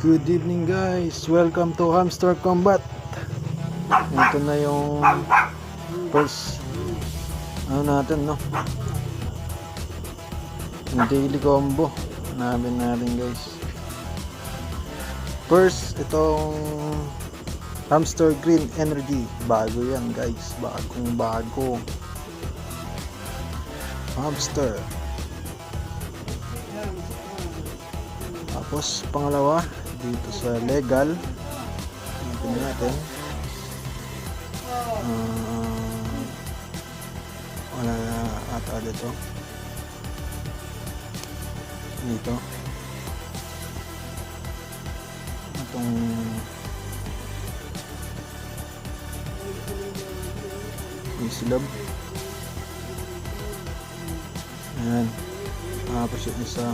Good evening guys, welcome to Hamster Combat. Ito na yung first natin, no, yung daily combo natin guys. First, itong Hamster Green Energy, bago yan guys, bago Hamster. Tapos pangalawa dito sa legal, tingnan natin. Wala na ata dito. Itong silab. Ayan. Tapos yung isa.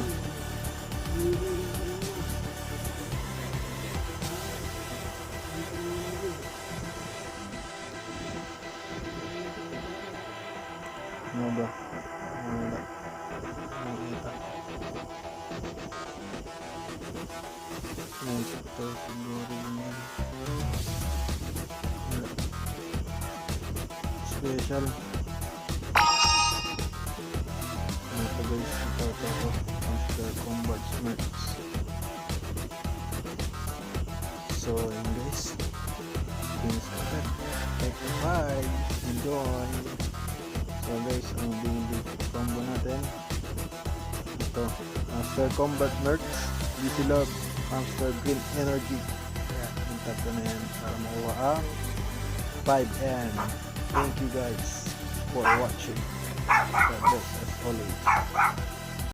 Ano ba? Nakita. Ito siguro yun. Special. Ito guys, ito Hamster Combat Mercs. So yun guys, finish natin. Take a bye, enjoy. So guys, ang binili combo natin, ito Hamster Combat Mercs, DC Love, Hamster Green Energy. Ayan, yung tatlo na yan para makuha ang 5N. Thank you guys for watching. God bless as always.